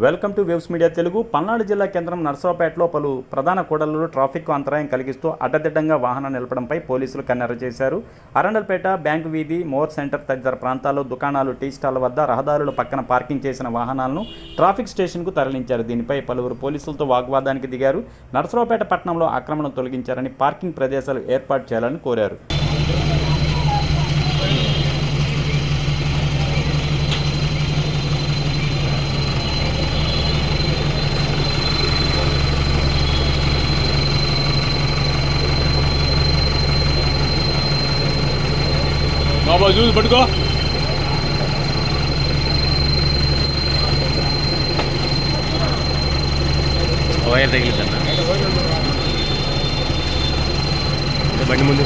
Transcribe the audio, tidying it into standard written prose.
Welcome to waves media Telugu. Palnadu జిల్లా కేంద్రం నర్సరావుపేటలో పలు ప్రధాన కూడళ్లలో ట్రాఫిక్ అంతరాయం కలిగిస్తూ అడ్డదిడ్డంగా వాహనం నిలపడంపై పోలీసులు కన్నెర్ర చేశారు. అరండల్పేట, బ్యాంకు వీధి, మోర్ సెంటర్ తదితర ప్రాంతాల్లో దుకాణాలు, టీ స్టాళ్ల వద్ద రహదారుల పక్కన పార్కింగ్ చేసిన వాహనాలను ట్రాఫిక్ స్టేషన్కు తరలించారు. దీనిపై పలువురు పోలీసులతో వాగ్వాదానికి దిగారు. నర్సరావుపేట పట్టణంలో ఆక్రమణను తొలగించారని, పార్కింగ్ ప్రదేశాలు ఏర్పాటు చేయాలని కోరారు. బాబా చూసి పట్టుకో. వైర్ తగిలిద్దన్న బండి ముందు